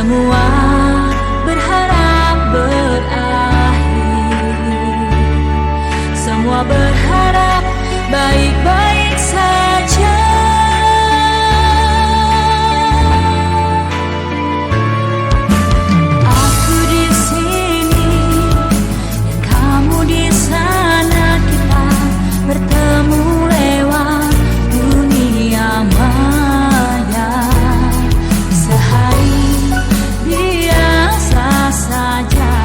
Semua berharap berakhir, semua berharap baik-baik saja. Aku di sini dan kamu di sana, kita bertemu lewat dunia maya. Sehari biasa saja,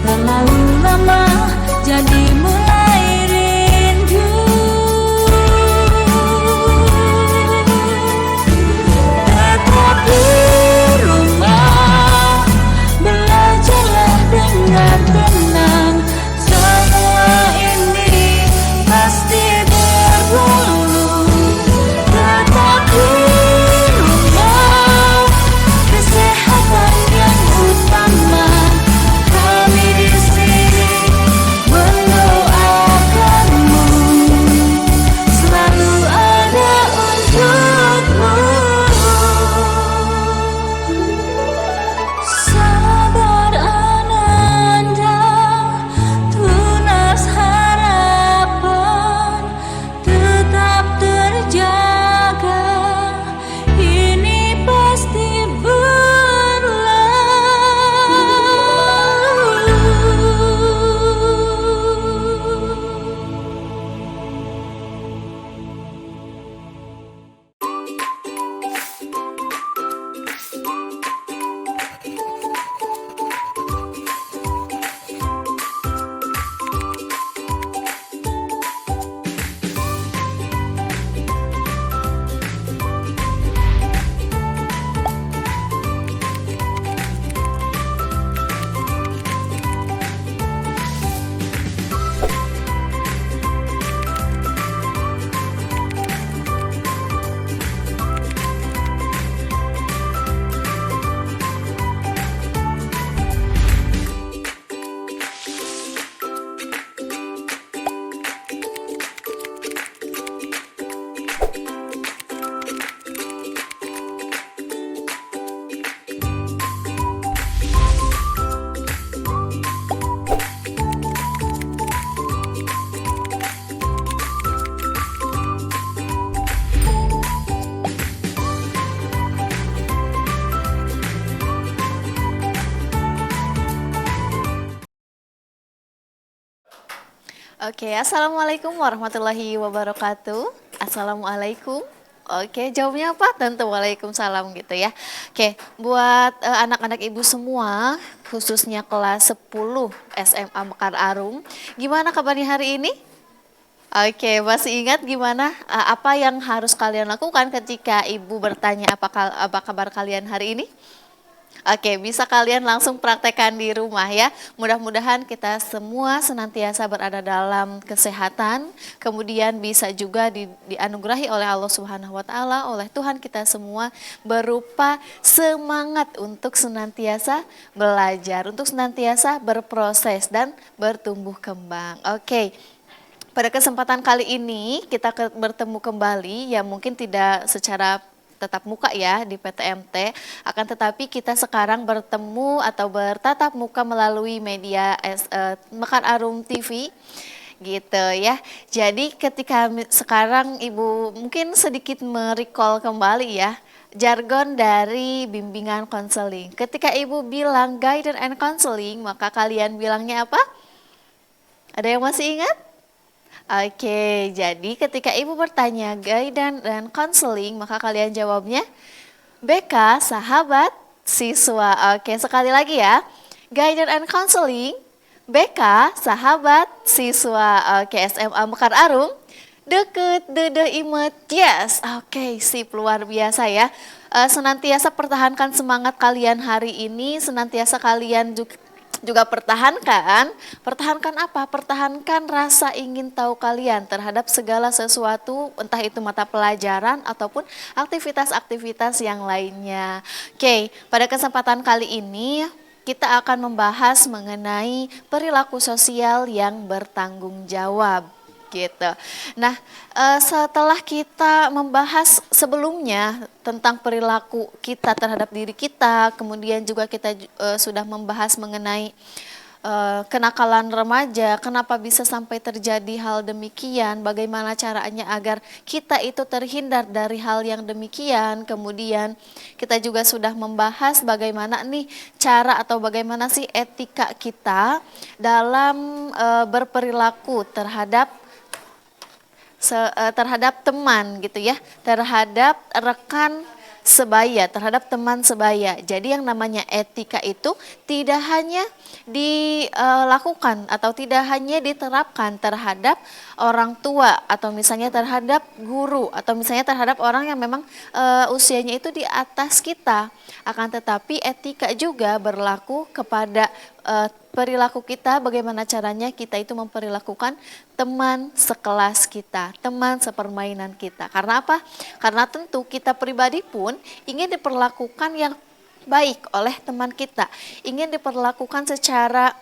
terlalu lama jadi mulai rindu. Tetap di rumah, belajarlah dengan tenang. Semua ini pasti berlalu. Tetap di rumah, kesehatan yang utama. Kami di sini mendoakanmu, selalu ada untukmu. Sabar Ananda, tunas harapan tetap terjaga. Ini pasti Oke, Assalamualaikum warahmatullahi wabarakatuh. Assalamualaikum. Oke, jawabnya apa? Tentu Waalaikumsalam gitu ya. Oke, buat anak-anak ibu semua, khususnya kelas 10 SMA Mekar Arum, gimana kabarnya hari ini? Oke, masih ingat gimana apa yang harus kalian lakukan ketika ibu bertanya apa kabar kalian hari ini? Oke, bisa kalian langsung praktekkan di rumah ya. Mudah-mudahan kita semua senantiasa berada dalam kesehatan, kemudian bisa juga dianugerahi oleh Allah Subhanahu wa taala, oleh Tuhan kita semua berupa semangat untuk senantiasa belajar, untuk senantiasa berproses dan bertumbuh kembang. Oke. Pada kesempatan kali ini kita bertemu kembali, ya mungkin tidak secara tetap muka ya di PTMT, akan tetapi kita sekarang bertemu atau bertatap muka melalui media Mekar Arum TV gitu ya. Jadi ketika sekarang Ibu mungkin sedikit merecall kembali ya jargon dari bimbingan konseling. Ketika Ibu bilang guidance and counseling, maka kalian bilangnya apa? Ada yang masih ingat? Oke, jadi ketika Ibu bertanya guidance dan counseling, maka kalian jawabnya BK, sahabat siswa. Oke, sekali lagi ya. Guidance and counseling, BK, sahabat siswa. Oke, SMA Mekar Arum, deket, dede, imet, yes. Oke, sip, luar biasa ya. Senantiasa pertahankan semangat kalian hari ini, senantiasa kalian juga pertahankan apa? Pertahankan rasa ingin tahu kalian terhadap segala sesuatu, entah itu mata pelajaran ataupun aktivitas-aktivitas yang lainnya. Oke, pada kesempatan kali ini kita akan membahas mengenai perilaku sosial yang bertanggung jawab. gitu. Nah, setelah kita membahas sebelumnya tentang perilaku kita terhadap diri kita, kemudian juga kita sudah membahas mengenai kenakalan remaja, kenapa bisa sampai terjadi hal demikian, bagaimana caranya agar kita itu terhindar dari hal yang demikian. Kemudian kita juga sudah membahas bagaimana nih cara atau bagaimana sih etika kita dalam berperilaku terhadap teman gitu ya, terhadap rekan sebaya, terhadap teman sebaya. Jadi yang namanya etika itu tidak hanya dilakukan atau tidak hanya diterapkan terhadap orang tua atau misalnya terhadap guru atau misalnya terhadap orang yang memang usianya itu di atas kita. Akan tetapi etika juga berlaku kepada perilaku kita, bagaimana caranya kita itu memperlakukan teman sekelas kita, teman sepermainan kita. Karena apa? Karena tentu kita pribadi pun ingin diperlakukan yang baik oleh teman kita, ingin diperlakukan secara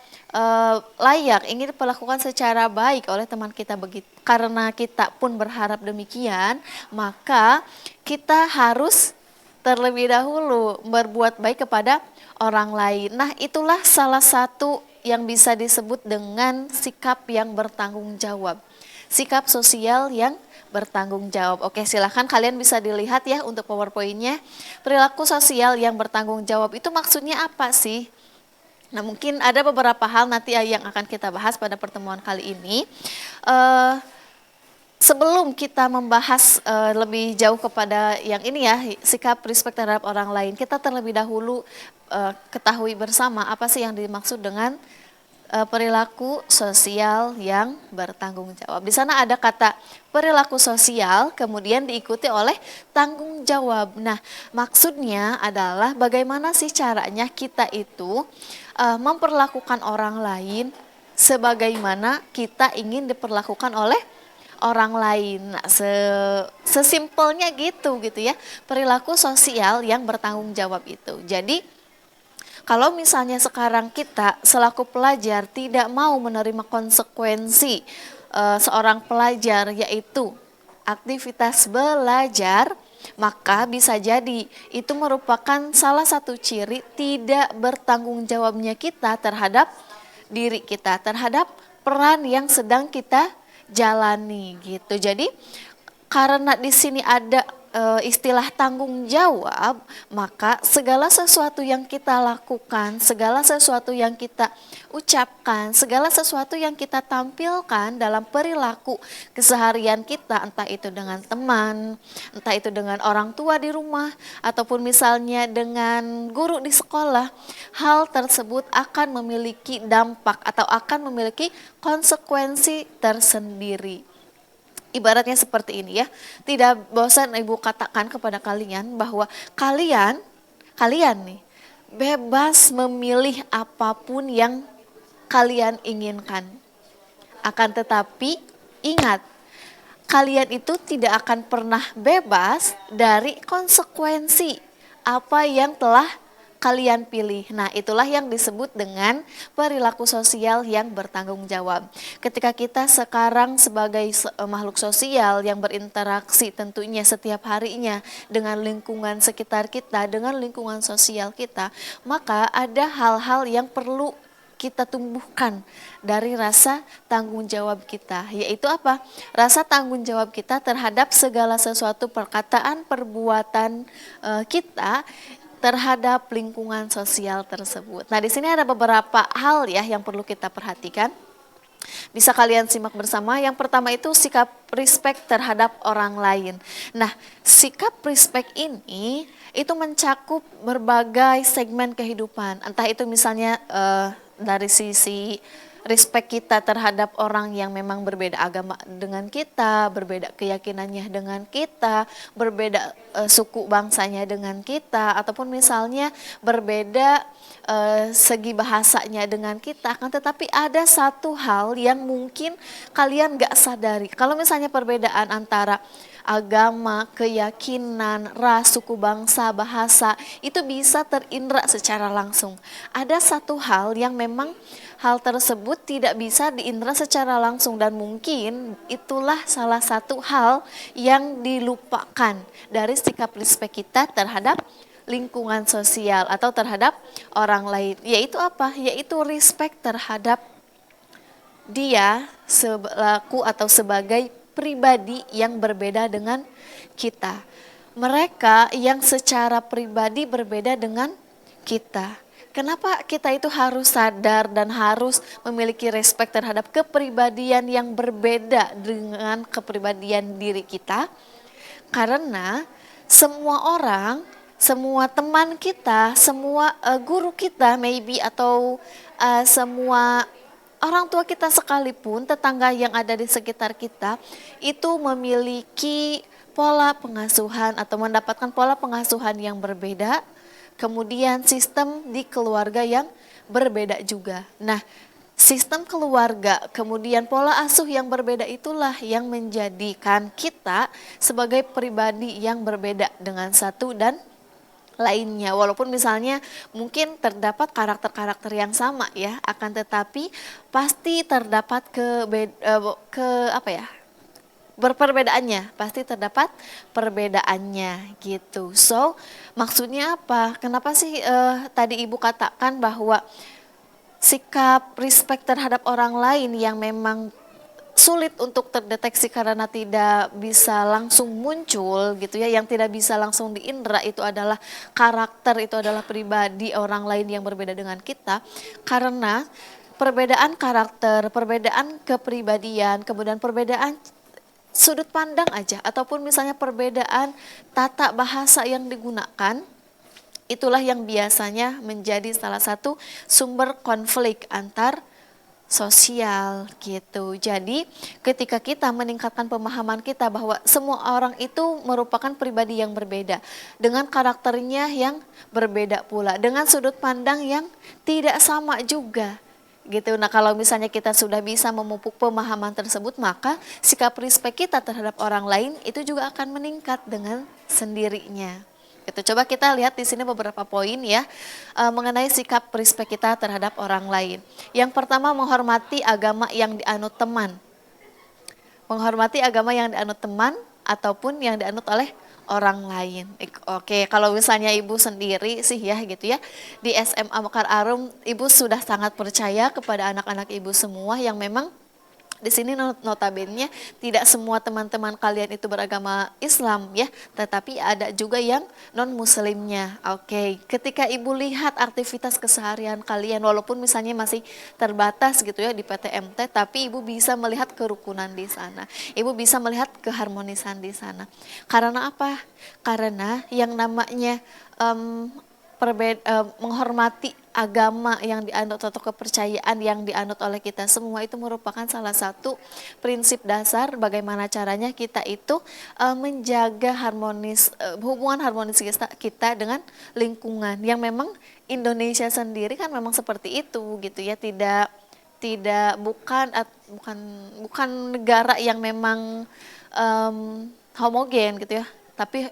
layak, ingin diperlakukan secara baik oleh teman kita. Begitu. Karena kita pun berharap demikian, maka kita harus terlebih dahulu berbuat baik kepada orang lain. Nah, itulah salah satu yang bisa disebut dengan sikap yang bertanggung jawab. Sikap sosial yang bertanggung jawab. Oke, silahkan kalian bisa dilihat ya untuk PowerPoint-nya. Perilaku sosial yang bertanggung jawab itu maksudnya apa sih? Nah, mungkin ada beberapa hal nanti yang akan kita bahas pada pertemuan kali ini. Sebelum kita membahas lebih jauh kepada yang ini ya, sikap respect terhadap orang lain, kita terlebih dahulu ketahui bersama apa sih yang dimaksud dengan perilaku sosial yang bertanggung jawab. Di sana ada kata perilaku sosial, kemudian diikuti oleh tanggung jawab. Nah, maksudnya adalah bagaimana sih caranya kita itu memperlakukan orang lain sebagaimana kita ingin diperlakukan oleh orang lain. Nah, sesimpelnya gitu ya. Perilaku sosial yang bertanggung jawab itu. Jadi kalau misalnya sekarang kita selaku pelajar tidak mau menerima konsekuensi seorang pelajar yaitu aktivitas belajar, maka bisa jadi itu merupakan salah satu ciri tidak bertanggung jawabnya kita terhadap diri kita, terhadap peran yang sedang kita jalani gitu. Jadi karena di sini ada istilah tanggung jawab, maka segala sesuatu yang kita lakukan, segala sesuatu yang kita ucapkan, segala sesuatu yang kita tampilkan dalam perilaku keseharian kita, entah itu dengan teman, entah itu dengan orang tua di rumah, ataupun misalnya dengan guru di sekolah, hal tersebut akan memiliki dampak atau akan memiliki konsekuensi tersendiri. Ibaratnya seperti ini ya, tidak bosan Ibu katakan kepada kalian bahwa kalian nih bebas memilih apapun yang kalian inginkan. Akan tetapi ingat, kalian itu tidak akan pernah bebas dari konsekuensi apa yang telah kalian pilih. Nah, itulah yang disebut dengan perilaku sosial yang bertanggung jawab. Ketika kita sekarang sebagai makhluk sosial yang berinteraksi tentunya setiap harinya dengan lingkungan sekitar kita, dengan lingkungan sosial kita, maka ada hal-hal yang perlu kita tumbuhkan dari rasa tanggung jawab kita, yaitu apa? Rasa tanggung jawab kita terhadap segala sesuatu perkataan, perbuatan kita terhadap lingkungan sosial tersebut. Nah, di sini ada beberapa hal ya yang perlu kita perhatikan. Bisa kalian simak bersama. Yang pertama itu sikap respect terhadap orang lain. Nah, sikap respect ini itu mencakup berbagai segmen kehidupan. Entah itu misalnya dari sisi respect kita terhadap orang yang memang berbeda agama dengan kita, berbeda keyakinannya dengan kita, berbeda suku bangsanya dengan kita, ataupun misalnya berbeda segi bahasanya dengan kita. Akan tetapi ada satu hal yang mungkin kalian gak sadari. Kalau misalnya perbedaan antara agama, keyakinan, ras, suku bangsa, bahasa, itu bisa terindra secara langsung. Ada satu hal yang memang hal tersebut tidak bisa diindra secara langsung dan mungkin itulah salah satu hal yang dilupakan dari sikap respect kita terhadap lingkungan sosial atau terhadap orang lain. Yaitu apa? Yaitu respect terhadap dia selaku atau sebagai pribadi yang berbeda dengan kita. Mereka yang secara pribadi berbeda dengan kita. Kenapa kita itu harus sadar dan harus memiliki respect terhadap kepribadian yang berbeda dengan kepribadian diri kita? Karena semua orang, semua teman kita, semua guru kita maybe atau semua orang tua kita sekalipun, tetangga yang ada di sekitar kita itu memiliki pola pengasuhan atau mendapatkan pola pengasuhan yang berbeda, kemudian sistem di keluarga yang berbeda juga. Nah, sistem keluarga, kemudian pola asuh yang berbeda itulah yang menjadikan kita sebagai pribadi yang berbeda dengan satu dan lainnya. Walaupun misalnya mungkin terdapat karakter-karakter yang sama ya, akan tetapi pasti terdapat perbedaannya, pasti terdapat perbedaannya gitu. So, maksudnya apa? Kenapa sih tadi Ibu katakan bahwa sikap respect terhadap orang lain yang memang sulit untuk terdeteksi karena tidak bisa langsung muncul gitu ya, yang tidak bisa langsung diindra itu adalah karakter, itu adalah pribadi orang lain yang berbeda dengan kita, karena perbedaan karakter, perbedaan kepribadian, kemudian perbedaan sudut pandang aja, ataupun misalnya perbedaan tata bahasa yang digunakan, itulah yang biasanya menjadi salah satu sumber konflik antar sosial gitu. Jadi ketika kita meningkatkan pemahaman kita bahwa semua orang itu merupakan pribadi yang berbeda, dengan karakternya yang berbeda pula, dengan sudut pandang yang tidak sama juga gitu. Nah, kalau misalnya kita sudah bisa memupuk pemahaman tersebut, maka sikap respect kita terhadap orang lain itu juga akan meningkat dengan sendirinya. Gitu. Coba kita lihat di sini beberapa poin ya mengenai sikap respect kita terhadap orang lain. Yang pertama, menghormati agama yang dianut teman. Menghormati agama yang dianut teman ataupun yang dianut oleh orang lain. Oke, kalau misalnya Ibu sendiri sih ya gitu ya, di SMA Mekar Arum Ibu sudah sangat percaya kepada anak-anak Ibu semua yang memang di sini notabene tidak semua teman-teman kalian itu beragama Islam ya, tetapi ada juga yang non-muslimnya. Oke, ketika Ibu lihat aktivitas keseharian kalian, walaupun misalnya masih terbatas gitu ya di PTMT, tapi Ibu bisa melihat kerukunan di sana. Ibu bisa melihat keharmonisan di sana. Karena apa? Karena yang namanya menghormati agama yang dianut atau kepercayaan yang dianut oleh kita semua itu merupakan salah satu prinsip dasar bagaimana caranya kita itu menjaga hubungan harmonis kita dengan lingkungan, yang memang Indonesia sendiri kan memang seperti itu gitu ya, bukan negara yang memang homogen gitu ya, tapi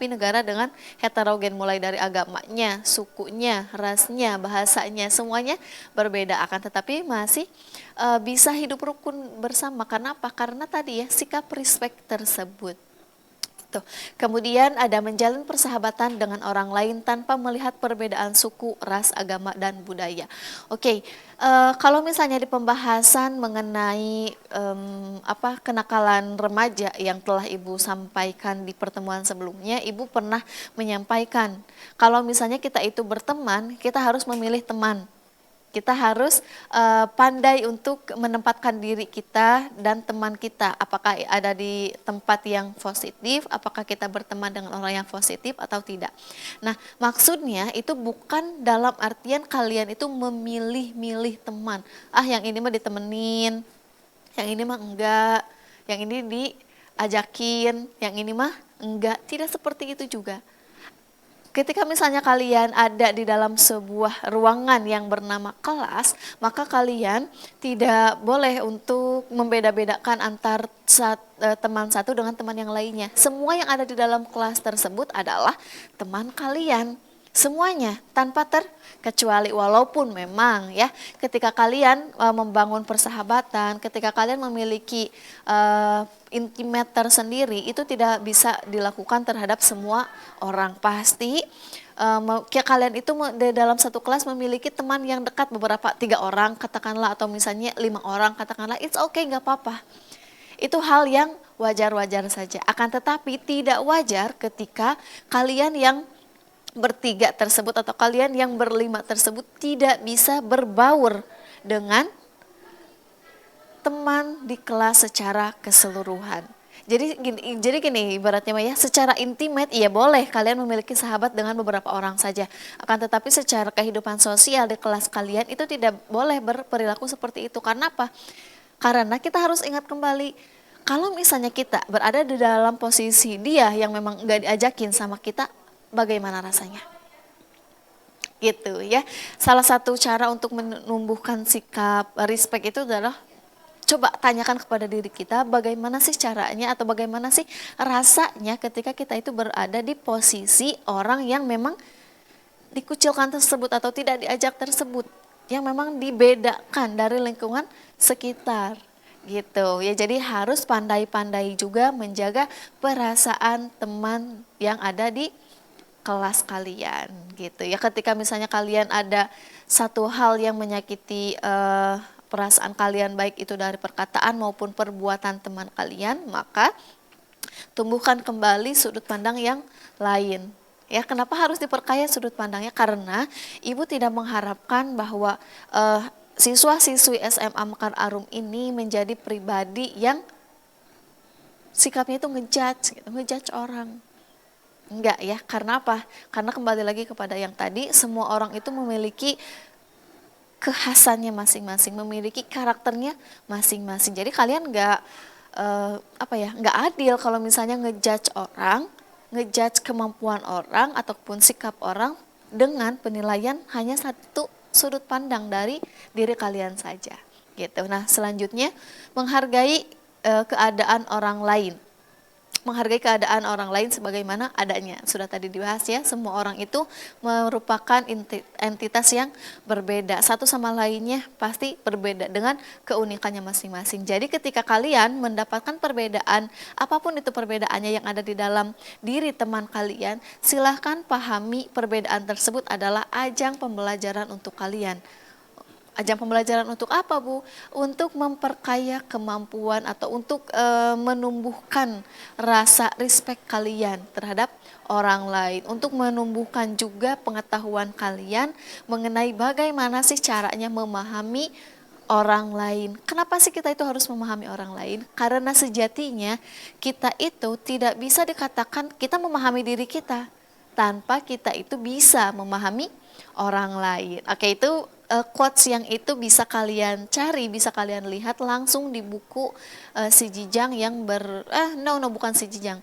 negara dengan heterogen, mulai dari agamanya, sukunya, rasnya, bahasanya, semuanya berbeda, akan tetapi masih bisa hidup rukun bersama. Karena apa? Karena tadi ya sikap respect tersebut. Tuh. Kemudian ada menjalin persahabatan dengan orang lain tanpa melihat perbedaan suku, ras, agama, dan budaya. Oke, kalau misalnya di pembahasan mengenai kenakalan remaja yang telah Ibu sampaikan di pertemuan sebelumnya, Ibu pernah menyampaikan kalau misalnya kita itu berteman, kita harus memilih teman. Kita harus pandai untuk menempatkan diri kita dan teman kita. Apakah ada di tempat yang positif, apakah kita berteman dengan orang yang positif atau tidak. Nah, maksudnya itu bukan dalam artian kalian itu memilih-milih teman. Yang ini mah ditemenin, yang ini mah enggak, yang ini diajakin, yang ini mah enggak. Tidak seperti itu juga. ketika misalnya kalian ada di dalam sebuah ruangan yang bernama kelas, maka kalian tidak boleh untuk membeda-bedakan antar teman satu dengan teman yang lainnya. Semua yang ada di dalam kelas tersebut adalah teman kalian. Semuanya tanpa terkecuali, walaupun memang ya ketika kalian membangun persahabatan, ketika kalian memiliki intimate tersendiri, itu tidak bisa dilakukan terhadap semua orang. Pasti kalian itu di dalam satu kelas memiliki teman yang dekat, beberapa 3 orang katakanlah, atau misalnya 5 orang katakanlah, it's okay, nggak apa-apa. Itu hal yang wajar-wajar saja. Akan tetapi tidak wajar ketika kalian yang bertiga tersebut atau kalian yang berlima tersebut tidak bisa berbaur dengan teman di kelas secara keseluruhan. Jadi gini ibaratnya ya, secara intimate ya boleh kalian memiliki sahabat dengan beberapa orang saja. Akan tetapi secara kehidupan sosial di kelas kalian itu tidak boleh berperilaku seperti itu. Karena apa? Karena kita harus ingat kembali, kalau misalnya kita berada di dalam posisi dia yang memang gak diajakin sama kita, bagaimana rasanya? Gitu ya. Salah satu cara untuk menumbuhkan sikap respect itu adalah coba tanyakan kepada diri kita, bagaimana sih caranya atau bagaimana sih rasanya ketika kita itu berada di posisi orang yang memang dikucilkan tersebut atau tidak diajak tersebut, yang memang dibedakan dari lingkungan sekitar gitu ya. Jadi harus pandai-pandai juga menjaga perasaan teman yang ada di kelas kalian gitu ya. Ketika misalnya kalian ada satu hal yang menyakiti perasaan kalian, baik itu dari perkataan maupun perbuatan teman kalian, maka tumbuhkan kembali sudut pandang yang lain. Ya, kenapa harus diperkaya sudut pandangnya? Karena ibu tidak mengharapkan bahwa siswa-siswi SMA Mekar Arum ini menjadi pribadi yang sikapnya itu ngejudge orang. Enggak ya, karena apa? Karena kembali lagi kepada yang tadi, semua orang itu memiliki kekhasannya masing-masing, memiliki karakternya masing-masing. Jadi kalian enggak enggak adil kalau misalnya ngejudge orang, ngejudge kemampuan orang ataupun sikap orang dengan penilaian hanya satu sudut pandang dari diri kalian saja. Gitu. Nah, selanjutnya menghargai keadaan orang lain. Menghargai keadaan orang lain sebagaimana adanya. Sudah tadi dibahas ya, semua orang itu merupakan entitas yang berbeda. Satu sama lainnya pasti berbeda dengan keunikannya masing-masing. Jadi ketika kalian mendapatkan perbedaan, apapun itu perbedaannya yang ada di dalam diri teman kalian, silahkan pahami perbedaan tersebut adalah ajang pembelajaran untuk kalian. Ajang pembelajaran untuk apa, Bu? Untuk memperkaya kemampuan atau untuk menumbuhkan rasa respect kalian terhadap orang lain. Untuk menumbuhkan juga pengetahuan kalian mengenai bagaimana sih caranya memahami orang lain. Kenapa sih kita itu harus memahami orang lain? Karena sejatinya kita itu tidak bisa dikatakan kita memahami diri kita tanpa kita itu bisa memahami orang lain. Oke, itu quotes yang itu bisa kalian cari, bisa kalian lihat langsung di buku si Jijang yang bukan si Jijang.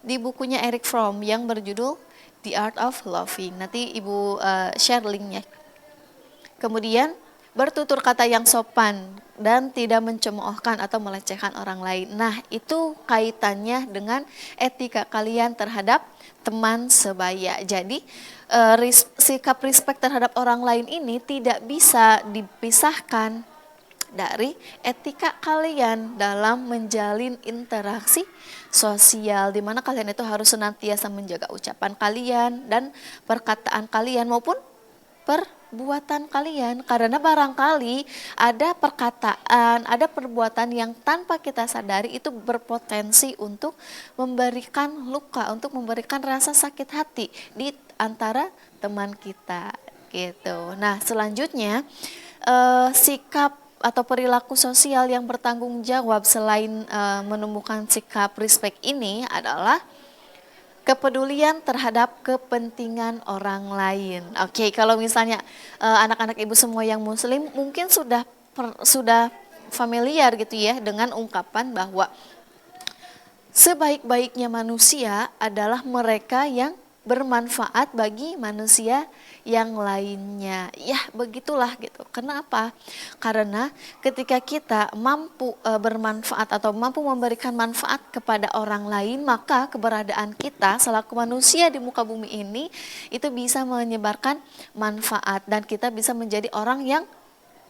Di bukunya Eric Fromm yang berjudul The Art of Loving. Nanti Ibu share linknya. Kemudian bertutur kata yang sopan dan tidak mencemoohkan atau melecehkan orang lain. Nah, itu kaitannya dengan etika kalian terhadap teman sebaya. Jadi sikap respect terhadap orang lain ini tidak bisa dipisahkan dari etika kalian dalam menjalin interaksi sosial, di mana kalian itu harus senantiasa menjaga ucapan kalian dan perkataan kalian maupun perbuatan kalian. Karena barangkali ada perkataan, ada perbuatan yang tanpa kita sadari itu berpotensi untuk memberikan luka, untuk memberikan rasa sakit hati di antara teman kita gitu. Nah, selanjutnya sikap atau perilaku sosial yang bertanggung jawab selain menumbuhkan sikap respect ini adalah kepedulian terhadap kepentingan orang lain. Oke, kalau misalnya anak-anak ibu semua yang muslim mungkin sudah familiar gitu ya dengan ungkapan bahwa sebaik-baiknya manusia adalah mereka yang bermanfaat bagi manusia yang lainnya. Ya, begitulah gitu. Kenapa? Karena ketika kita mampu bermanfaat atau mampu memberikan manfaat kepada orang lain, maka keberadaan kita selaku manusia di muka bumi ini itu bisa menyebarkan manfaat dan kita bisa menjadi orang yang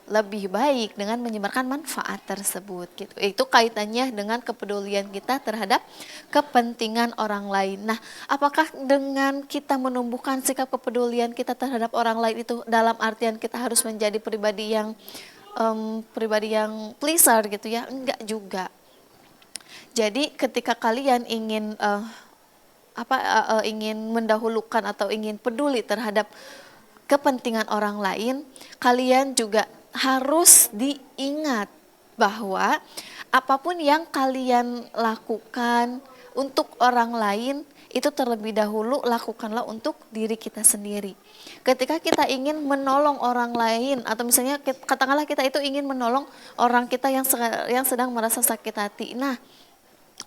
lebih baik dengan menyebarkan manfaat tersebut gitu. Itu kaitannya dengan kepedulian kita terhadap kepentingan orang lain. Nah, apakah dengan kita menumbuhkan sikap kepedulian kita terhadap orang lain itu dalam artian kita harus menjadi pribadi yang pleaser gitu ya? Enggak juga. Jadi ketika kalian ingin mendahulukan atau ingin peduli terhadap kepentingan orang lain, kalian juga harus diingat bahwa apapun yang kalian lakukan untuk orang lain itu terlebih dahulu lakukanlah untuk diri kita sendiri. Ketika kita ingin menolong orang lain atau misalnya katakanlah kita itu ingin menolong orang kita yang sedang merasa sakit hati. Nah,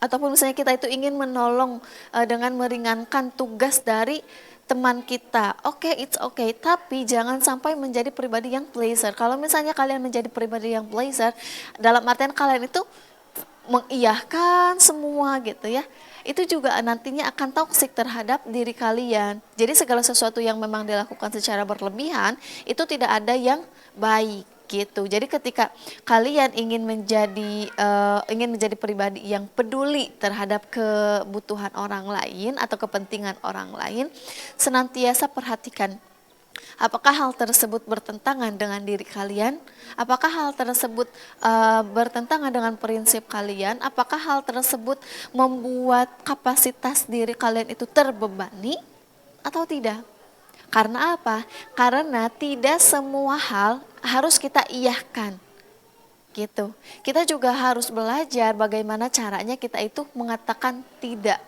ataupun misalnya kita itu ingin menolong dengan meringankan tugas dari teman kita, oke, it's okay, tapi jangan sampai menjadi pribadi yang pleaser. Kalau misalnya kalian menjadi pribadi yang pleaser, dalam artian kalian itu mengiyahkan semua gitu ya, itu juga nantinya akan toksik terhadap diri kalian. Jadi segala sesuatu yang memang dilakukan secara berlebihan, itu tidak ada yang baik gitu. Jadi ketika kalian ingin menjadi pribadi yang peduli terhadap kebutuhan orang lain atau kepentingan orang lain, senantiasa perhatikan apakah hal tersebut bertentangan dengan diri kalian, apakah hal tersebut bertentangan dengan prinsip kalian, apakah hal tersebut membuat kapasitas diri kalian itu terbebani atau tidak. Karena apa? Karena tidak semua hal harus kita iyahkan gitu. Kita juga harus belajar bagaimana caranya kita itu mengatakan tidak.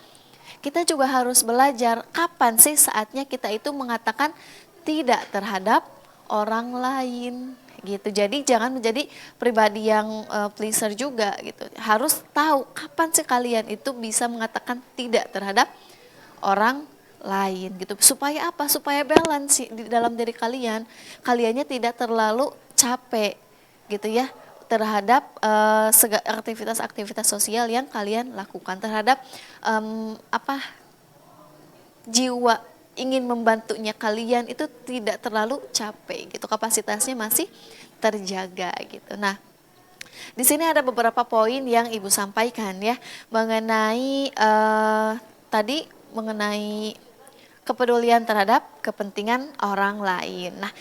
Kita juga harus belajar kapan sih saatnya kita itu mengatakan tidak terhadap orang lain gitu. Jadi jangan menjadi pribadi yang pleaser juga gitu. Harus tahu kapan sih kalian itu bisa mengatakan tidak terhadap orang lain gitu. Supaya apa? Supaya balance di dalam diri kalian. Kaliannya tidak terlalu capek gitu ya terhadap aktivitas-aktivitas sosial yang kalian lakukan, terhadap jiwa ingin membantunya kalian itu tidak terlalu capek gitu. Kapasitasnya masih terjaga gitu. Nah, di sini ada beberapa poin yang Ibu sampaikan ya mengenai tadi mengenai kepedulian terhadap kepentingan orang lain. Nah,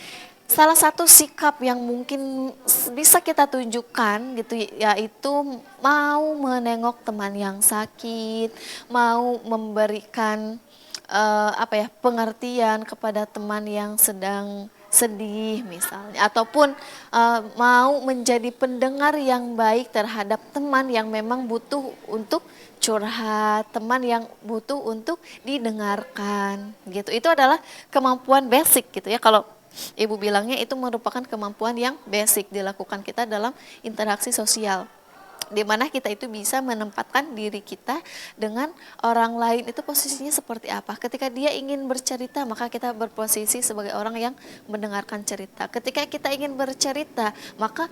salah satu sikap yang mungkin bisa kita tunjukkan gitu yaitu mau menengok teman yang sakit, mau memberikan pengertian kepada teman yang sedang sedih misalnya, ataupun mau menjadi pendengar yang baik terhadap teman yang memang butuh untuk curhat, teman yang butuh untuk didengarkan gitu. Itu adalah kemampuan basic gitu ya, kalau Ibu bilangnya itu merupakan kemampuan yang basic dilakukan kita dalam interaksi sosial, di mana kita itu bisa menempatkan diri kita dengan orang lain itu posisinya seperti apa. Ketika dia ingin bercerita, maka kita berposisi sebagai orang yang mendengarkan cerita. Ketika kita ingin bercerita, maka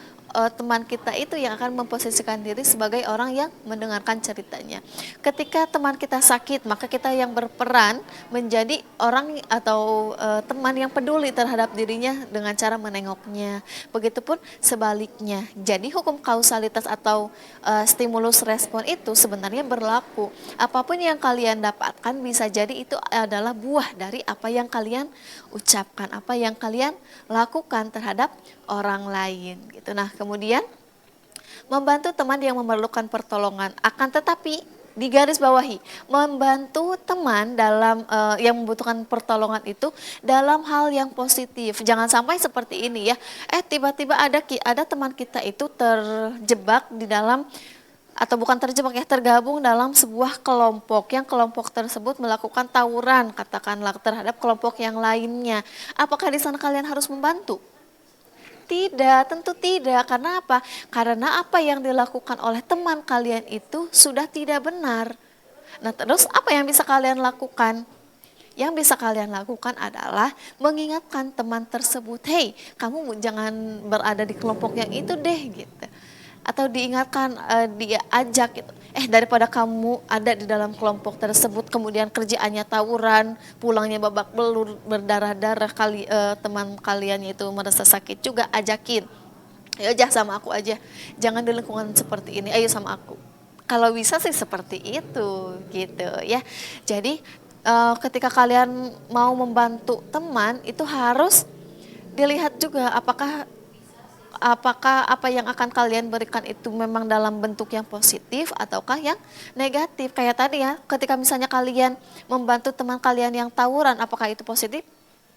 teman kita itu yang akan memposisikan diri sebagai orang yang mendengarkan ceritanya. Ketika teman kita sakit, maka kita yang berperan menjadi orang atau teman yang peduli terhadap dirinya dengan cara menengoknya. Begitupun sebaliknya. Jadi hukum kausalitas atau stimulus respon itu sebenarnya berlaku. Apapun yang kalian dapatkan bisa jadi itu adalah buah dari apa yang kalian ucapkan, apa yang kalian lakukan terhadap orang lain gitu. Nah, kemudian membantu teman yang memerlukan pertolongan, akan tetapi di garis bawahi, membantu teman dalam yang membutuhkan pertolongan itu dalam hal yang positif. Jangan sampai seperti ini ya. Tiba-tiba ada teman kita itu terjebak di dalam, atau bukan terjebak ya, tergabung dalam sebuah kelompok yang kelompok tersebut melakukan tawuran katakanlah terhadap kelompok yang lainnya. Apakah di sana kalian harus membantu? Tidak, tentu tidak. Karena apa? Karena apa yang dilakukan oleh teman kalian itu sudah tidak benar. Nah, terus apa yang bisa kalian lakukan? Yang bisa kalian lakukan adalah mengingatkan teman tersebut, hey, kamu jangan berada di kelompok yang itu deh gitu. Atau diingatkan, dia ajak gitu, daripada kamu ada di dalam kelompok tersebut kemudian kerjaannya tawuran, pulangnya babak belur, berdarah-darah, teman kalian itu merasa sakit juga, ajakin, "Ya udah sama aku aja, jangan di lingkungan seperti ini, ayo sama aku." Kalau bisa sih seperti itu, gitu ya. Jadi, ketika kalian mau membantu teman, itu harus dilihat juga apakah apakah apa yang akan kalian berikan itu memang dalam bentuk yang positif ataukah yang negatif. Kayak tadi ya, ketika misalnya kalian membantu teman kalian yang tawuran, apakah itu positif?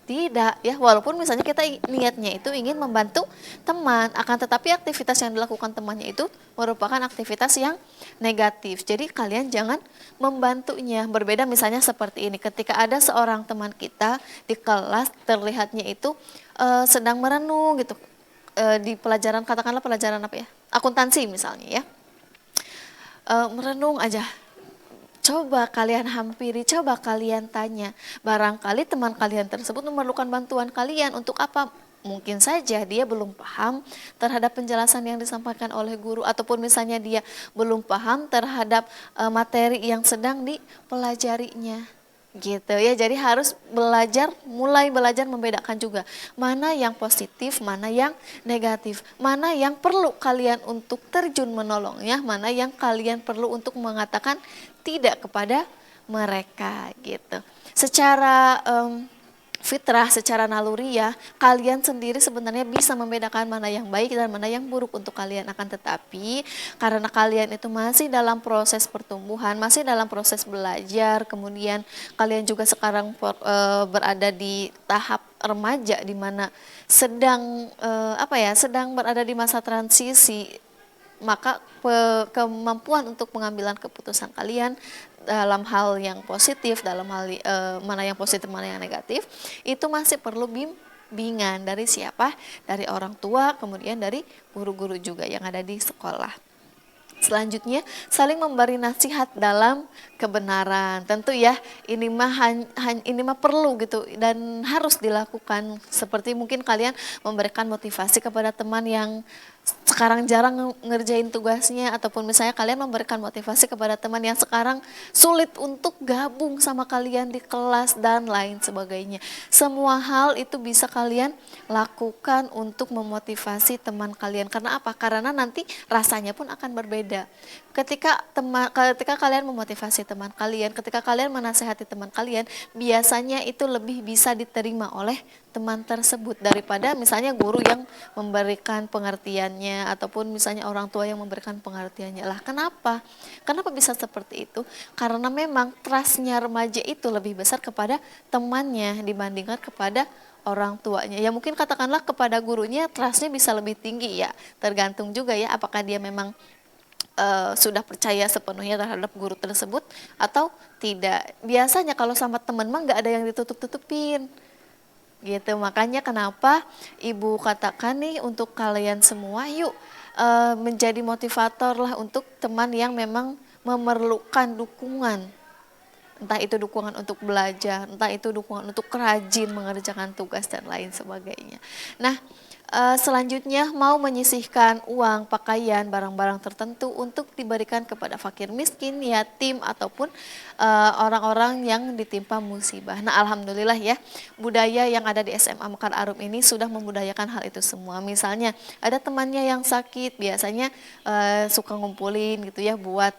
Tidak ya, walaupun misalnya kita niatnya itu ingin membantu teman, akan tetapi aktivitas yang dilakukan temannya itu merupakan aktivitas yang negatif. Jadi kalian jangan membantunya. Berbeda misalnya seperti ini, ketika ada seorang teman kita di kelas terlihatnya itu sedang merenung gitu, di pelajaran, katakanlah pelajaran apa ya, akuntansi misalnya ya, merenung aja. Coba kalian hampiri, coba kalian tanya. Barangkali teman kalian tersebut memerlukan bantuan kalian untuk apa? Mungkin saja dia belum paham terhadap penjelasan yang disampaikan oleh guru, ataupun misalnya dia belum paham terhadap materi yang sedang dipelajarinya. Gitu ya, jadi harus mulai belajar membedakan juga mana yang positif, mana yang negatif, mana yang perlu kalian untuk terjun menolongnya, mana yang kalian perlu untuk mengatakan tidak kepada mereka gitu. Secara fitrah, secara naluriah, kalian sendiri sebenarnya bisa membedakan mana yang baik dan mana yang buruk untuk kalian. Akan tetapi karena kalian itu masih dalam proses pertumbuhan, masih dalam proses belajar, kemudian kalian juga sekarang berada di tahap remaja di mana sedang sedang berada di masa transisi, maka kemampuan untuk pengambilan keputusan kalian dalam hal yang positif, dalam hal mana yang positif, mana yang negatif, itu masih perlu bimbingan dari siapa? Dari orang tua, kemudian dari guru-guru juga yang ada di sekolah. Selanjutnya, saling memberi nasihat dalam kebenaran. Tentu ya, ini mah perlu gitu dan harus dilakukan. Seperti mungkin kalian memberikan motivasi kepada teman yang sekarang jarang ngerjain tugasnya, ataupun misalnya kalian memberikan motivasi kepada teman yang sekarang sulit untuk gabung sama kalian di kelas dan lain sebagainya. Semua hal itu bisa kalian lakukan untuk memotivasi teman kalian. Karena apa? Karena nanti rasanya pun akan berbeda. Ketika kalian memotivasi teman kalian, ketika kalian menasehati teman kalian, biasanya itu lebih bisa diterima oleh teman tersebut daripada misalnya guru yang memberikan pengertiannya, ataupun misalnya orang tua yang memberikan pengertiannya. Lah kenapa? Kenapa bisa seperti itu? Karena memang trustnya remaja itu lebih besar kepada temannya dibandingkan kepada orang tuanya. Ya mungkin katakanlah kepada gurunya trustnya bisa lebih tinggi ya, tergantung juga ya apakah dia memang sudah percaya sepenuhnya terhadap guru tersebut atau tidak. Biasanya kalau sama teman mah nggak ada yang ditutup-tutupin gitu. Makanya kenapa ibu katakan nih untuk kalian semua, yuk menjadi motivator lah untuk teman yang memang memerlukan dukungan. Entah itu dukungan untuk belajar, entah itu dukungan untuk rajin mengerjakan tugas dan lain sebagainya. Nah, selanjutnya mau menyisihkan uang, pakaian, barang-barang tertentu untuk diberikan kepada fakir miskin, yatim, ataupun orang-orang yang ditimpa musibah. Nah alhamdulillah ya, budaya yang ada di SMA Mekar Arum ini sudah membudayakan hal itu semua. Misalnya ada temannya yang sakit, biasanya suka ngumpulin gitu ya buat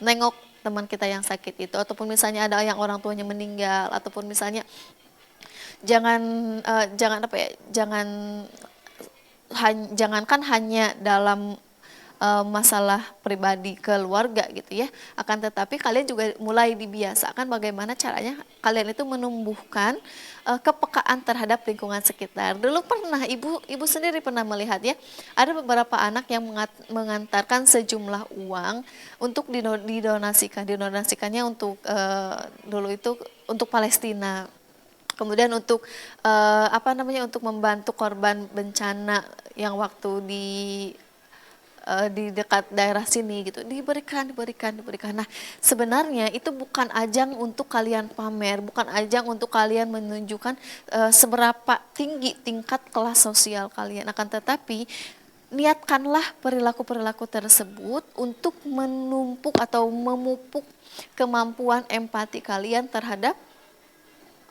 nengok teman kita yang sakit itu, ataupun misalnya ada yang orang tuanya meninggal, ataupun misalnya jangankan hanya dalam masalah pribadi keluarga gitu ya, akan tetapi kalian juga mulai dibiasakan bagaimana caranya kalian itu menumbuhkan kepekaan terhadap lingkungan sekitar. Dulu pernah ibu sendiri pernah melihat ya, ada beberapa anak yang mengantarkan sejumlah uang untuk didonasikannya untuk dulu itu untuk Palestina. Kemudian untuk untuk membantu korban bencana yang waktu di di dekat daerah sini gitu, diberikan. Nah, sebenarnya itu bukan ajang untuk kalian pamer, bukan ajang untuk kalian menunjukkan seberapa tinggi tingkat kelas sosial kalian, akan tetapi niatkanlah perilaku-perilaku tersebut untuk menumpuk atau memupuk kemampuan empati kalian terhadap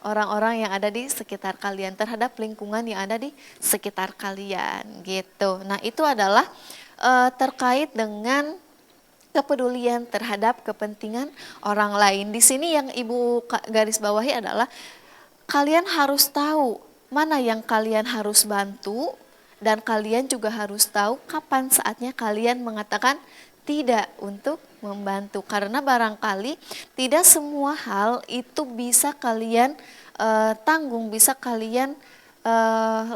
orang-orang yang ada di sekitar kalian, terhadap lingkungan yang ada di sekitar kalian gitu. Nah, itu adalah terkait dengan kepedulian terhadap kepentingan orang lain. Di sini yang Ibu garis bawahi adalah kalian harus tahu mana yang kalian harus bantu dan kalian juga harus tahu kapan saatnya kalian mengatakan tidak untuk membantu, karena barangkali tidak semua hal itu bisa kalian tanggung, bisa kalian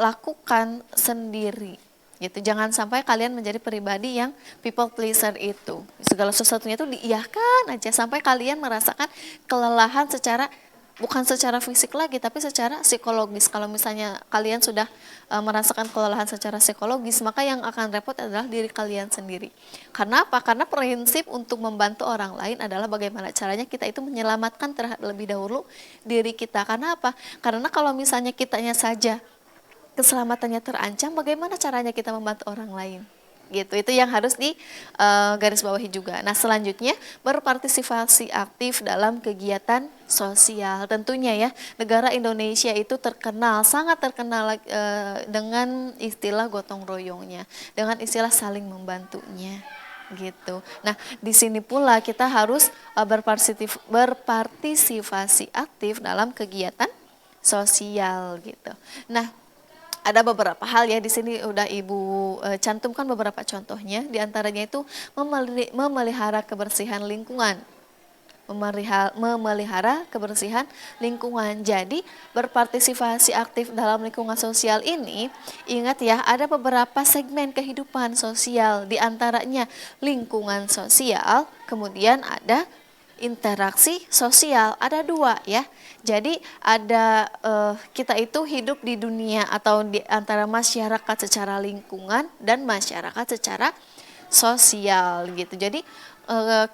lakukan sendiri gitu. Jangan sampai kalian menjadi pribadi yang people pleaser itu. Segala sesuatunya itu diiyahkan aja sampai kalian merasakan kelelahan bukan secara fisik lagi, tapi secara psikologis. Kalau misalnya kalian sudah merasakan kelelahan secara psikologis, maka yang akan repot adalah diri kalian sendiri. Karena apa? Karena prinsip untuk membantu orang lain adalah bagaimana caranya kita itu menyelamatkan terlebih dahulu diri kita. Karena apa? Karena kalau misalnya kitanya saja keselamatannya terancam, bagaimana caranya kita membantu orang lain? Gitu, itu yang harus di garis bawahi juga. Nah, selanjutnya berpartisipasi aktif dalam kegiatan sosial. Tentunya ya, negara Indonesia itu sangat terkenal dengan istilah gotong royongnya, dengan istilah saling membantunya gitu. Nah, di sini pula kita harus berpartisipasi aktif dalam kegiatan sosial gitu. Nah, ada beberapa hal ya di sini udah Ibu cantumkan beberapa contohnya. Di antaranya itu memelihara kebersihan lingkungan. Memelihara kebersihan lingkungan. Jadi berpartisipasi aktif dalam lingkungan sosial ini, ingat ya, ada beberapa segmen kehidupan sosial. Di antaranya lingkungan sosial, kemudian ada interaksi sosial, ada dua ya. Jadi ada kita itu hidup di dunia atau di antara masyarakat secara lingkungan dan masyarakat secara sosial gitu. Jadi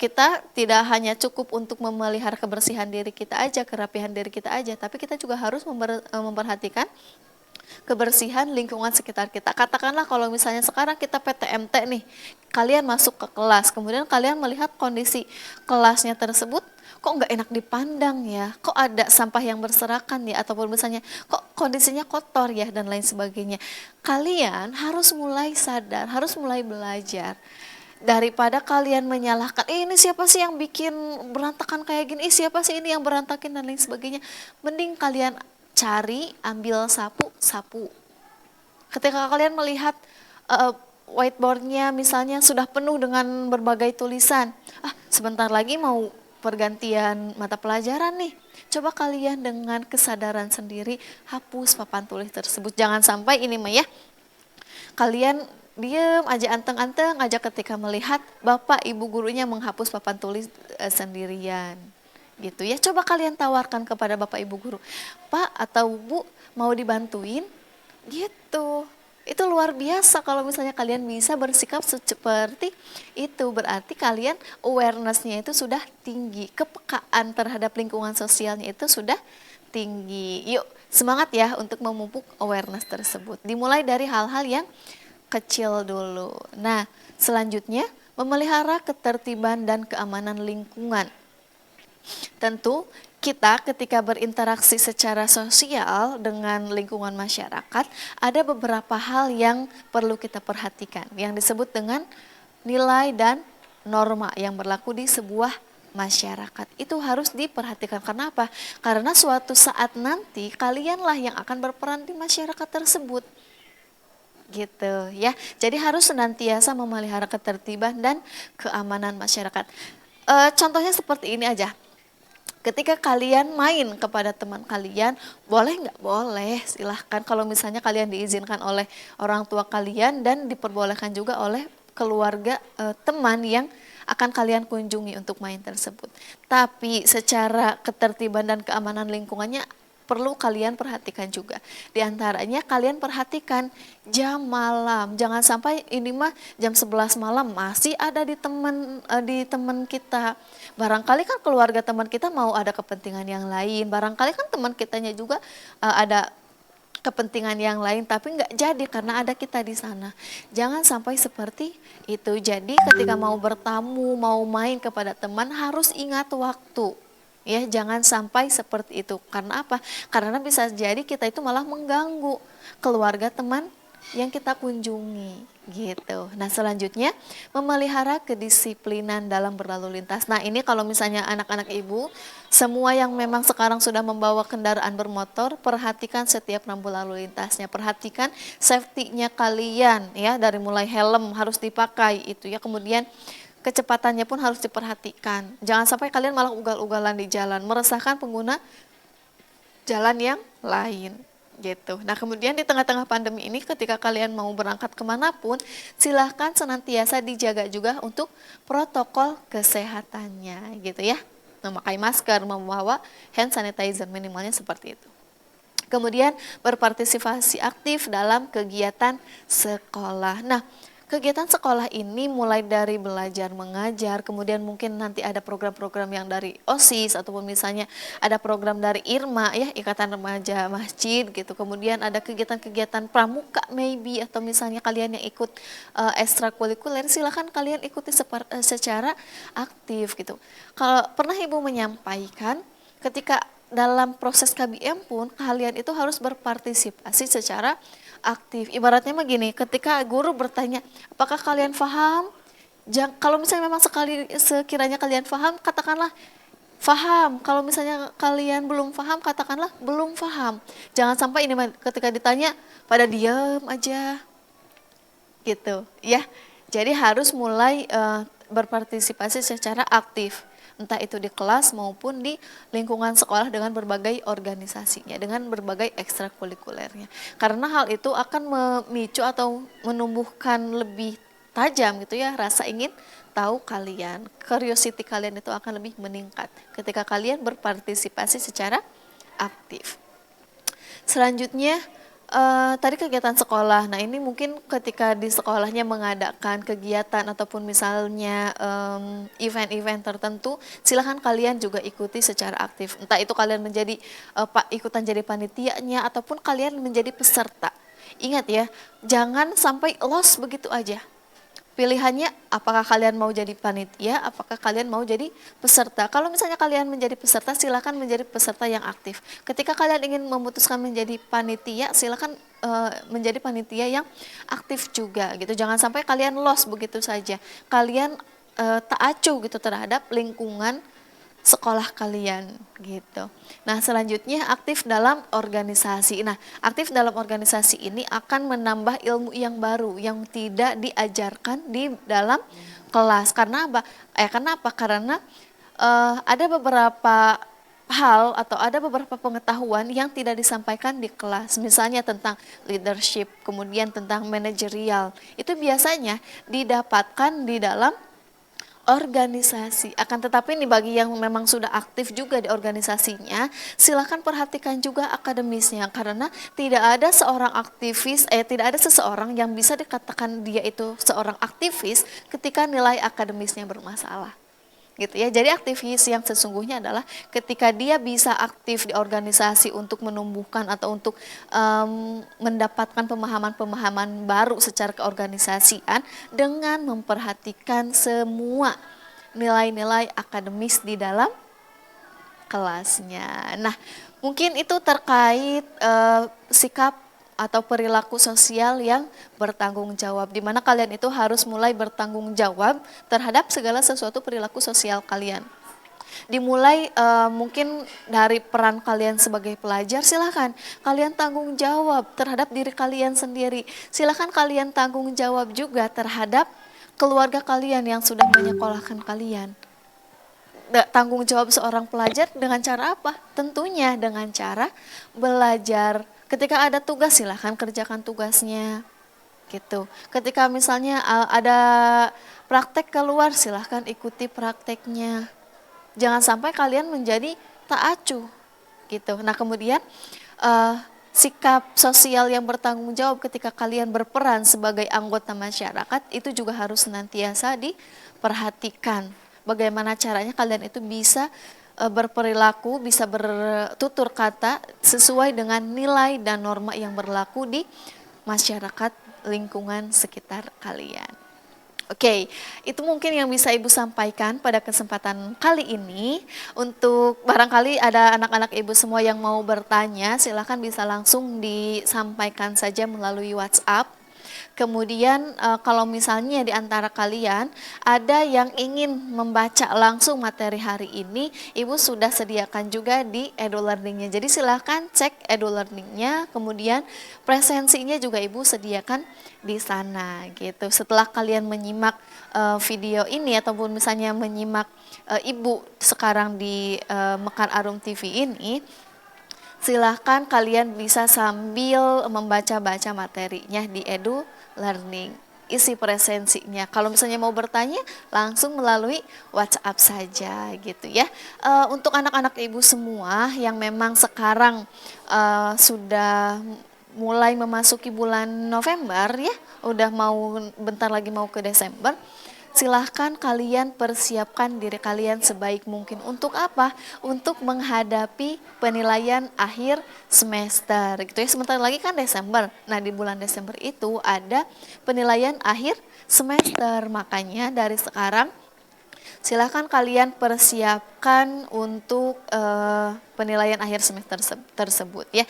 kita tidak hanya cukup untuk memelihara kebersihan diri kita aja, kerapihan diri kita aja, tapi kita juga harus memperhatikan kebersihan lingkungan sekitar kita. Katakanlah kalau misalnya sekarang kita PTMT nih, kalian masuk ke kelas, kemudian kalian melihat kondisi kelasnya tersebut, kok nggak enak dipandang ya, kok ada sampah yang berserakan ya, ataupun misalnya kok kondisinya kotor ya, dan lain sebagainya. Kalian harus mulai sadar, harus mulai belajar. Daripada kalian menyalahkan, ini siapa sih yang bikin berantakan kayak gini, siapa sih ini yang berantakin dan lain sebagainya. Mending kalian cari, ambil sapu. Ketika kalian melihat whiteboardnya misalnya sudah penuh dengan berbagai tulisan, sebentar lagi mau pergantian mata pelajaran nih. Coba kalian dengan kesadaran sendiri hapus papan tulis tersebut. Jangan sampai ini mah ya, kalian diam aja, anteng-anteng aja ketika melihat bapak ibu gurunya menghapus papan tulis sendirian. Gitu ya, coba kalian tawarkan kepada bapak ibu guru, Pak atau Bu mau dibantuin gitu. Itu luar biasa kalau misalnya kalian bisa bersikap seperti itu, berarti kalian awareness-nya itu sudah tinggi, kepekaan terhadap lingkungan sosialnya itu sudah tinggi. Yuk semangat ya untuk memupuk awareness tersebut, dimulai dari hal-hal yang kecil dulu. Nah, selanjutnya memelihara ketertiban dan keamanan lingkungan. Tentu kita ketika berinteraksi secara sosial dengan lingkungan masyarakat, ada beberapa hal yang perlu kita perhatikan yang disebut dengan nilai dan norma yang berlaku di sebuah masyarakat. Itu harus diperhatikan. Karena apa? Karena suatu saat nanti kalianlah yang akan berperan di masyarakat tersebut. Gitu ya. Jadi harus senantiasa memelihara ketertiban dan keamanan masyarakat. Contohnya seperti ini aja. Ketika kalian main kepada teman kalian, boleh nggak? Boleh, silahkan. Kalau misalnya kalian diizinkan oleh orang tua kalian dan diperbolehkan juga oleh keluarga teman yang akan kalian kunjungi untuk main tersebut. Tapi secara ketertiban dan keamanan lingkungannya perlu kalian perhatikan juga. Di antaranya kalian perhatikan jam malam. Jangan sampai ini mah jam 11 malam masih ada di teman kita. Barangkali kan keluarga teman kita mau ada kepentingan yang lain. Barangkali kan teman kitanya juga ada kepentingan yang lain tapi nggak jadi karena ada kita di sana. Jangan sampai seperti itu. Jadi ketika mau bertamu, mau main kepada teman harus ingat waktu. Ya, jangan sampai seperti itu. Karena apa? Karena bisa jadi kita itu malah mengganggu keluarga teman yang kita kunjungi gitu. Nah, selanjutnya memelihara kedisiplinan dalam berlalu lintas. Nah, ini kalau misalnya anak-anak ibu semua yang memang sekarang sudah membawa kendaraan bermotor, perhatikan setiap rambu lalu lintasnya, perhatikan safety-nya kalian ya, dari mulai helm harus dipakai itu ya, kemudian kecepatannya pun harus diperhatikan. Jangan sampai kalian malah ugal-ugalan di jalan, meresahkan pengguna jalan yang lain gitu. Nah, kemudian di tengah-tengah pandemi ini ketika kalian mau berangkat kemanapun, silahkan senantiasa dijaga juga untuk protokol kesehatannya gitu ya. Memakai masker, membawa hand sanitizer, minimalnya seperti itu. Kemudian berpartisipasi aktif dalam kegiatan sekolah. Nah, kegiatan sekolah ini mulai dari belajar mengajar, kemudian mungkin nanti ada program-program yang dari OSIS ataupun misalnya ada program dari IRMA ya, Ikatan Remaja Masjid gitu. Kemudian ada kegiatan-kegiatan pramuka maybe atau misalnya kalian yang ikut ekstrakurikuler, silakan kalian ikuti secara aktif gitu. Kalau pernah Ibu menyampaikan ketika dalam proses KBM pun kalian itu harus berpartisipasi secara aktif. Ibaratnya begini, ketika guru bertanya, apakah kalian paham? Kalau misalnya memang sekiranya kalian paham, katakanlah paham. Kalau misalnya kalian belum paham, katakanlah belum paham. Jangan sampai ini ketika ditanya pada diam aja gitu ya. Jadi harus mulai berpartisipasi secara aktif, entah itu di kelas maupun di lingkungan sekolah dengan berbagai organisasinya, dengan berbagai ekstrakurikulernya. Karena hal itu akan memicu atau menumbuhkan lebih tajam gitu ya rasa ingin tahu kalian. Curiosity kalian itu akan lebih meningkat ketika kalian berpartisipasi secara aktif. Selanjutnya tadi kegiatan sekolah. Nah, ini mungkin ketika di sekolahnya mengadakan kegiatan ataupun misalnya event-event tertentu, silahkan kalian juga ikuti secara aktif. Entah itu kalian menjadi ikutan jadi panitianya ataupun kalian menjadi peserta. Ingat ya, jangan sampai lost begitu aja. Pilihannya apakah kalian mau jadi panitia, apakah kalian mau jadi peserta. Kalau misalnya kalian menjadi peserta, silakan menjadi peserta yang aktif. Ketika kalian ingin memutuskan menjadi panitia, silakan menjadi panitia yang aktif juga gitu. Jangan sampai kalian lost begitu saja. Kalian tak acuh gitu terhadap lingkungan sekolah kalian gitu. Nah, selanjutnya aktif dalam organisasi. Nah, aktif dalam organisasi ini akan menambah ilmu yang baru yang tidak diajarkan di dalam kelas. Karena apa? Kenapa? Karena ada beberapa hal atau ada beberapa pengetahuan yang tidak disampaikan di kelas. Misalnya tentang leadership, kemudian tentang manajerial. Itu biasanya didapatkan di dalam organisasi. Akan tetapi nih bagi yang memang sudah aktif juga di organisasinya, silakan perhatikan juga akademisnya karena tidak ada seorang aktivis, tidak ada seseorang yang bisa dikatakan dia itu seorang aktivis ketika nilai akademisnya bermasalah. Gitu ya. Jadi aktivis yang sesungguhnya adalah ketika dia bisa aktif di organisasi untuk menumbuhkan atau untuk mendapatkan pemahaman-pemahaman baru secara keorganisasian dengan memperhatikan semua nilai-nilai akademis di dalam kelasnya. Nah, mungkin itu terkait sikap atau perilaku sosial yang bertanggung jawab, di mana kalian itu harus mulai bertanggung jawab terhadap segala sesuatu perilaku sosial kalian. Dimulai mungkin dari peran kalian sebagai pelajar, silahkan kalian tanggung jawab terhadap diri kalian sendiri. Silahkan kalian tanggung jawab juga terhadap keluarga kalian yang sudah menyekolahkan kalian. Tanggung jawab seorang pelajar dengan cara apa? Tentunya dengan cara belajar. Ketika ada tugas, silahkan kerjakan tugasnya, gitu. Ketika misalnya ada praktek keluar, silahkan ikuti prakteknya. Jangan sampai kalian menjadi tak acuh, gitu. Nah kemudian eh, sikap sosial yang bertanggung jawab ketika kalian berperan sebagai anggota masyarakat itu juga harus senantiasa diperhatikan. Bagaimana caranya kalian itu bisa berperilaku, bisa bertutur kata sesuai dengan nilai dan norma yang berlaku di masyarakat lingkungan sekitar kalian. Oke, itu mungkin yang bisa Ibu sampaikan pada kesempatan kali ini. Untuk barangkali ada anak-anak Ibu semua yang mau bertanya, silakan bisa langsung disampaikan saja melalui WhatsApp. Kemudian kalau misalnya di antara kalian ada yang ingin membaca langsung materi hari ini, Ibu sudah sediakan juga di EduLearning-nya. Jadi silahkan cek EduLearning-nya, kemudian presensinya juga Ibu sediakan di sana gitu. Setelah kalian menyimak video ini ataupun misalnya menyimak Ibu sekarang di Mekar Arum TV ini, silahkan kalian bisa sambil membaca-baca materinya di EduLearning, isi presensinya. Kalau misalnya mau bertanya, langsung melalui WhatsApp saja gitu ya. Untuk anak-anak Ibu semua yang memang sekarang sudah mulai memasuki bulan November ya, udah mau bentar lagi mau ke Desember. Silahkan kalian persiapkan diri kalian sebaik mungkin. Untuk apa? Untuk menghadapi penilaian akhir semester gitu ya. Sebentar lagi kan Desember. Nah di bulan Desember itu ada penilaian akhir semester. Makanya dari sekarang silahkan kalian persiapkan untuk penilaian akhir semester tersebut ya.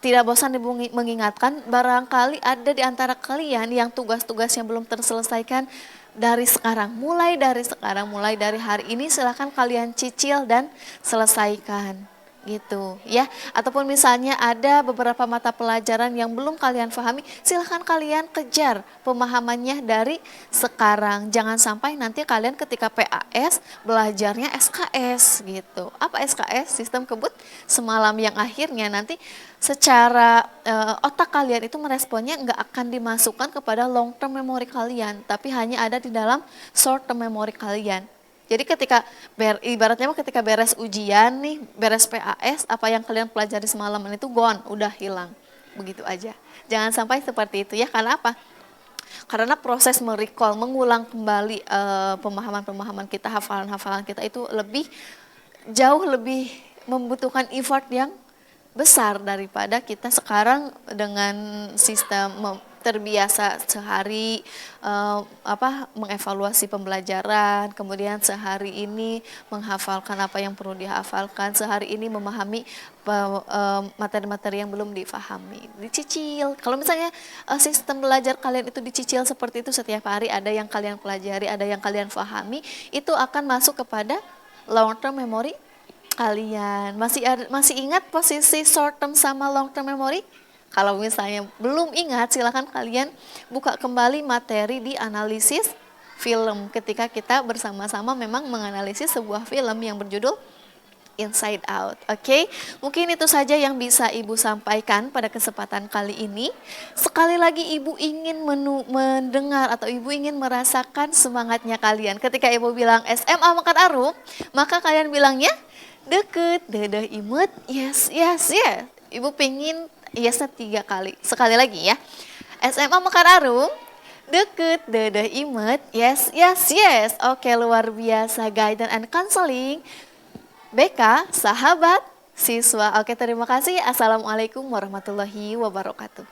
Tidak bosan mengingatkan, barangkali ada di antara kalian yang tugas-tugasnya belum terselesaikan. Dari sekarang, mulai dari hari ini silahkan kalian cicil dan selesaikan gitu ya. Ataupun misalnya ada beberapa mata pelajaran yang belum kalian pahami, silahkan kalian kejar pemahamannya dari sekarang. Jangan sampai nanti kalian ketika PAS belajarnya SKS gitu. Apa SKS? Sistem kebut semalam, yang akhirnya nanti secara otak kalian itu meresponnya nggak akan dimasukkan kepada long term memory kalian, tapi hanya ada di dalam short term memory kalian. Jadi ketika ibaratnya ketika beres ujian nih, beres PAS, apa yang kalian pelajari semalaman itu gone, udah hilang. Begitu aja. Jangan sampai seperti itu ya. Karena apa? Karena proses merecall, mengulang kembali pemahaman-pemahaman kita, hafalan-hafalan kita itu jauh lebih membutuhkan effort yang besar daripada kita sekarang dengan sistem terbiasa sehari mengevaluasi pembelajaran, kemudian sehari ini menghafalkan apa yang perlu dihafalkan, sehari ini memahami materi-materi yang belum difahami, dicicil. Kalau misalnya sistem belajar kalian itu dicicil seperti itu, setiap hari ada yang kalian pelajari, ada yang kalian pahami, itu akan masuk kepada long term memory kalian. Masih ingat posisi short term sama long term memory? Kalau misalnya belum ingat, silakan kalian buka kembali materi di analisis film ketika kita bersama-sama memang menganalisis sebuah film yang berjudul Inside Out. Oke, mungkin itu saja yang bisa Ibu sampaikan pada kesempatan kali ini. Sekali lagi Ibu ingin mendengar atau Ibu ingin merasakan semangatnya kalian. Ketika Ibu bilang SMA Mekar Arum, maka kalian bilangnya deket, dedeh imut, yes, yes, yes. Ibu pengen yesnya 3 kali. Sekali lagi ya. SMA Mekar Arum, deket, dedeh imut, yes, yes, yes. Oke, luar biasa. Guidance and Counseling, BK, sahabat, siswa. Oke, terima kasih. Assalamualaikum warahmatullahi wabarakatuh.